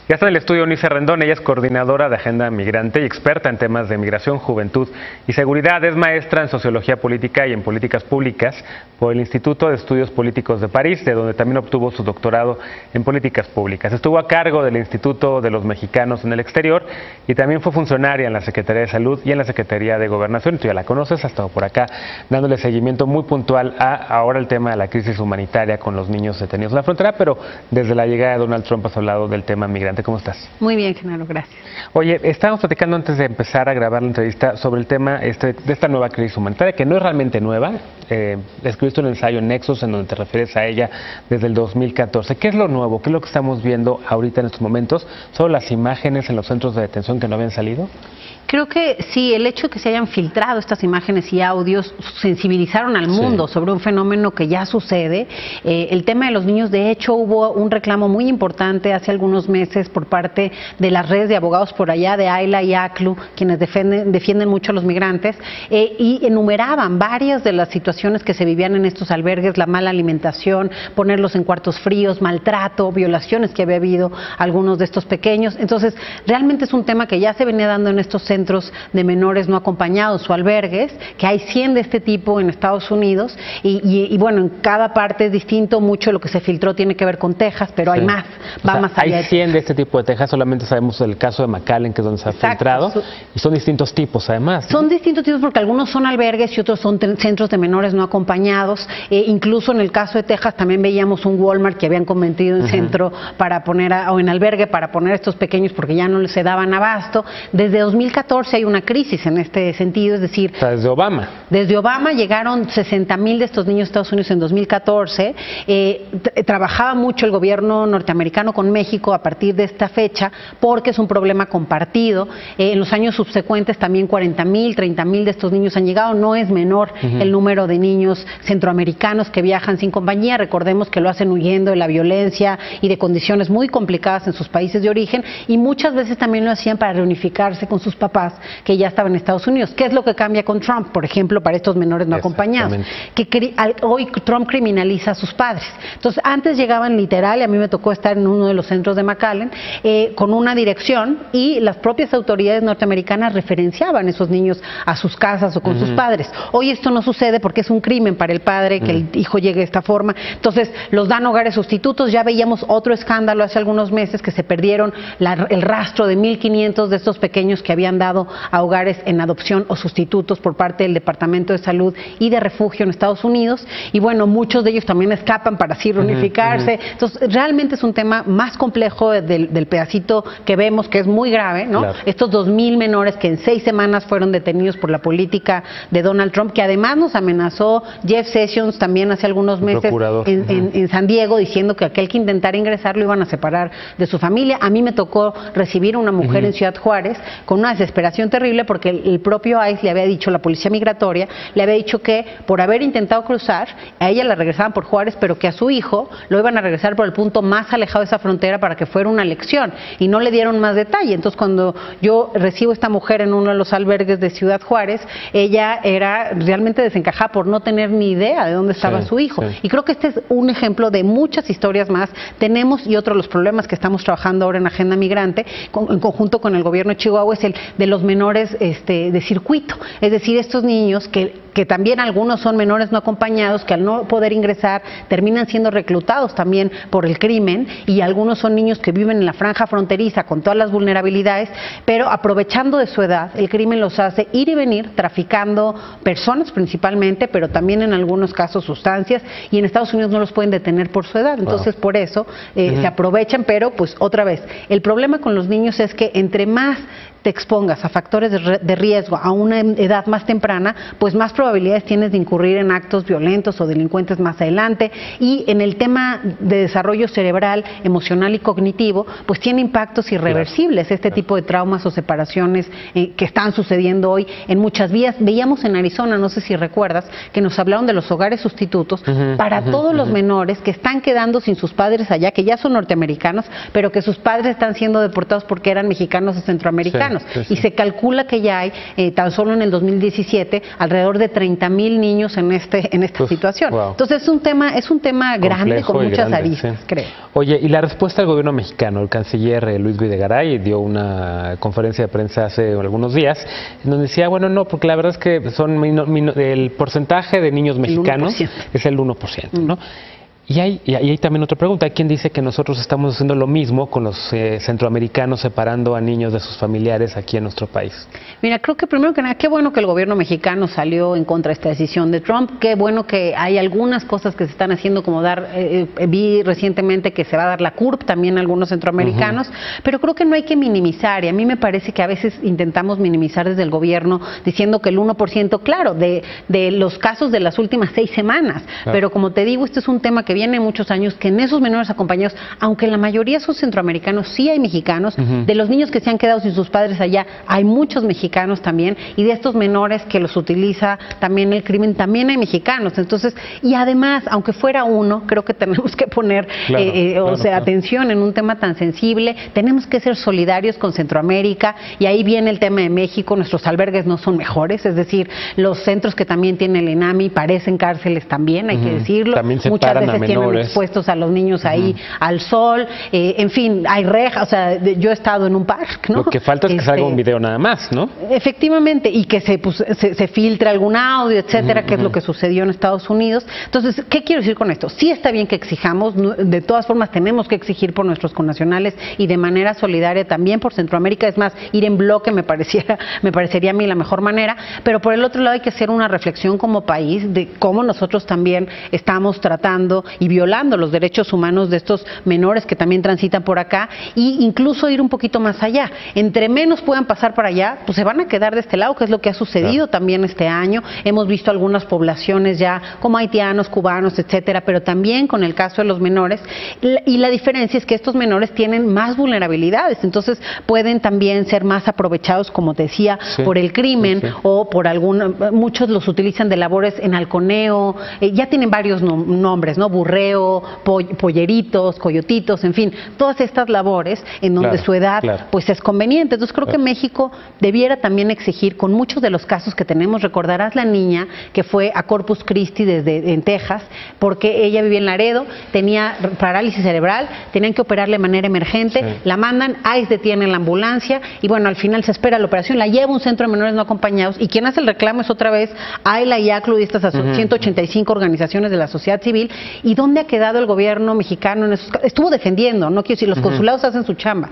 Ya está en el estudio Eunice Rendón, ella es coordinadora de Agenda Migrante y experta en temas de migración, juventud y seguridad. Es maestra en Sociología Política y en Políticas Públicas por el Instituto de Estudios Políticos de París, de donde también obtuvo su doctorado en Políticas Públicas. Estuvo a cargo del Instituto de los Mexicanos en el Exterior y también fue funcionaria en la Secretaría de Salud y en la Secretaría de Gobernación. Tú ya la conoces, ha estado por acá dándole seguimiento muy puntual a ahora el tema de la crisis humanitaria con los niños detenidos en la frontera, pero desde la llegada de Donald Trump has hablado del tema migrante. ¿Cómo estás? Muy bien, Genaro, gracias. Oye, estábamos platicando antes de empezar a grabar la entrevista sobre el tema de esta nueva crisis humanitaria, que no es realmente nueva. Escribiste un ensayo en Nexos en donde te refieres a ella desde el 2014. ¿Qué es lo nuevo? ¿Qué es lo que estamos viendo ahorita en estos momentos? ¿Son las imágenes en los centros de detención que no habían salido? Creo que sí, el hecho de que se hayan filtrado estas imágenes y audios sensibilizaron al mundo sobre un fenómeno que ya sucede. El tema de los niños, de hecho, hubo un reclamo muy importante hace algunos meses por parte de las redes de abogados por allá, de AILA y ACLU, quienes defienden mucho a los migrantes, y enumeraban varias de las situaciones que se vivían en estos albergues: la mala alimentación, ponerlos en cuartos fríos, maltrato, violaciones que había habido algunos de estos pequeños. Entonces, realmente es un tema que ya se venía dando en estos centros de menores no acompañados o albergues, que hay 100 de este tipo en Estados Unidos, y bueno, en cada parte es distinto. Mucho de lo que se filtró tiene que ver con Texas, pero hay más, va más allá. Hay 100 de este tipo de Texas, solamente sabemos el caso de McAllen, que es donde se ha filtrado, y son distintos tipos además, ¿no? Son distintos tipos porque algunos son albergues y otros son centros de menores no acompañados. Incluso en el caso de Texas también veíamos un Walmart que habían convertido en centro para poner, o en albergue para poner a estos pequeños porque ya no les se daban abasto. Desde 2014 hay una crisis en este sentido, es decir, desde Obama. Desde Obama llegaron 60,000 de estos niños a Estados Unidos en 2014. Trabajaba mucho el gobierno norteamericano con México a partir de esta fecha porque es un problema compartido. En los años subsecuentes también 40,000, 30,000 de estos niños han llegado. No es menor el número de niños centroamericanos que viajan sin compañía. Recordemos que lo hacen huyendo de la violencia y de condiciones muy complicadas en sus países de origen, y muchas veces también lo hacían para reunificarse con sus papás que ya estaban en Estados Unidos. ¿Qué es lo que cambia con Trump, por ejemplo, para estos menores no acompañados? Que hoy Trump criminaliza a sus padres. Entonces, antes llegaban literal, y a mí me tocó estar en uno de los centros de McAllen, con una dirección, y las propias autoridades norteamericanas referenciaban a esos niños a sus casas o con sus padres. Hoy esto no sucede porque es un crimen para el padre que el hijo llegue de esta forma. Entonces, los dan hogares sustitutos. Ya veíamos otro escándalo hace algunos meses, que se perdieron el rastro de 1,500 de estos pequeños que habían dado a hogares en adopción o sustitutos por parte del Departamento de Salud y de Refugio en Estados Unidos, y bueno, muchos de ellos también escapan para así reunificarse. Entonces, realmente es un tema más complejo del pedacito que vemos, que es muy grave, ¿no? Claro. Estos 2,000 menores que en 6 semanas fueron detenidos por la política de Donald Trump, que además nos amenazó Jeff Sessions también hace algunos meses en San Diego, diciendo que aquel que intentara ingresar lo iban a separar de su familia. A mí me tocó recibir a una mujer en Ciudad Juárez con una desesperación terrible porque el propio ICE le había dicho, la policía migratoria, le había dicho que por haber intentado cruzar, a ella la regresaban por Juárez, pero que a su hijo lo iban a regresar por el punto más alejado de esa frontera para que fuera una lección, y no le dieron más detalle. Entonces, cuando yo recibo a esta mujer en uno de los albergues de Ciudad Juárez, ella era realmente desencajada por no tener ni idea de dónde estaba su hijo. Y creo que este es un ejemplo de muchas historias más. Tenemos, y otro de los problemas que estamos trabajando ahora en Agenda Migrante, en conjunto con el gobierno de Chihuahua, es el de los menores de circuito, es decir, estos niños que también algunos son menores no acompañados, que al no poder ingresar terminan siendo reclutados también por el crimen, y algunos son niños que viven en la franja fronteriza con todas las vulnerabilidades, pero aprovechando de su edad, el crimen los hace ir y venir traficando personas principalmente, pero también en algunos casos sustancias, y en Estados Unidos no los pueden detener por su edad. Entonces, por eso se aprovechan, pero pues otra vez, el problema con los niños es que entre más te expongas a factores de riesgo a una edad más temprana, pues más probabilidades tienes de incurrir en actos violentos o delincuentes más adelante. Y en el tema de desarrollo cerebral, emocional y cognitivo, pues tiene impactos irreversibles este tipo de traumas o separaciones que están sucediendo hoy en muchas vías. Veíamos en Arizona, no sé si recuerdas, que nos hablaron de los hogares sustitutos para todos los menores que están quedando sin sus padres allá, que ya son norteamericanos, pero que sus padres están siendo deportados porque eran mexicanos o centroamericanos. centroamericanos. Sí, sí. Y se calcula que ya hay, tan solo en el 2017, alrededor de 30,000 niños en esta situación. Wow. Entonces es un tema grande, Complejo con y muchas grande, aristas, sí. creo. Oye, y la respuesta del gobierno mexicano, el canciller Luis Videgaray dio una conferencia de prensa hace algunos días, en donde decía, bueno, no, porque la verdad es que el porcentaje de niños mexicanos es el 1%, ¿no? Y hay también otra pregunta. Hay quien dice que nosotros estamos haciendo lo mismo con los centroamericanos, separando a niños de sus familiares aquí en nuestro país. Mira, creo que primero que nada, qué bueno que el gobierno mexicano salió en contra de esta decisión de Trump, qué bueno que hay algunas cosas que se están haciendo, como vi recientemente que se va a dar la CURP también a algunos centroamericanos, pero creo que no hay que minimizar, y a mí me parece que a veces intentamos minimizar desde el gobierno diciendo que el 1%, claro, de los casos de las últimas 6 semanas, pero como te digo, este es un tema que viene muchos años, que en esos menores acompañados, aunque la mayoría son centroamericanos, sí hay mexicanos, de los niños que se han quedado sin sus padres allá, hay muchos mexicanos también, y de estos menores que los utiliza también el crimen, también hay mexicanos. Entonces, y además, aunque fuera uno, creo que tenemos que poner atención en un tema tan sensible, tenemos que ser solidarios con Centroamérica, y ahí viene el tema de México. Nuestros albergues no son mejores, es decir, los centros que también tiene el INAMI parecen cárceles también, hay que decirlo, también muchas veces tienen menores, expuestos a los niños ahí al sol, en fin, hay rejas, o sea, yo he estado en un parque, ¿no? Lo que falta es que salga un video nada más, ¿no? Efectivamente, y que se filtre algún audio, etcétera, que es lo que sucedió en Estados Unidos. Entonces, ¿qué quiero decir con esto? Sí está bien que exijamos, de todas formas tenemos que exigir por nuestros connacionales y de manera solidaria también por Centroamérica. Es más, ir en bloque me parecería a mí la mejor manera, pero por el otro lado hay que hacer una reflexión como país de cómo nosotros también estamos tratando y violando los derechos humanos de estos menores que también transitan por acá, e incluso ir un poquito más allá. Entre menos puedan pasar para allá, pues se van a quedar de este lado, que es lo que ha sucedido también este año. Hemos visto algunas poblaciones ya como haitianos, cubanos, etcétera, pero también con el caso de los menores, y la diferencia es que estos menores tienen más vulnerabilidades, entonces pueden también ser más aprovechados, como te decía, por el crimen o por muchos los utilizan de labores en halconeo, ya tienen varios nombres, ¿no? Burreo, polleritos, coyotitos, en fin, todas estas labores en donde su edad pues es conveniente. Entonces creo que México debiera también exigir, con muchos de los casos que tenemos, recordarás la niña que fue a Corpus Christi en Texas, porque ella vivía en Laredo, tenía parálisis cerebral, tenían que operarle de manera emergente, la mandan, ICE detiene la ambulancia y bueno, al final se espera la operación, la lleva a un centro de menores no acompañados, y quien hace el reclamo es otra vez AILA y ACLU y estas 185 organizaciones de la sociedad civil. ¿Y dónde ha quedado el gobierno mexicano en esos casos? Estuvo defendiendo, no quiero decir, los consulados hacen su chamba,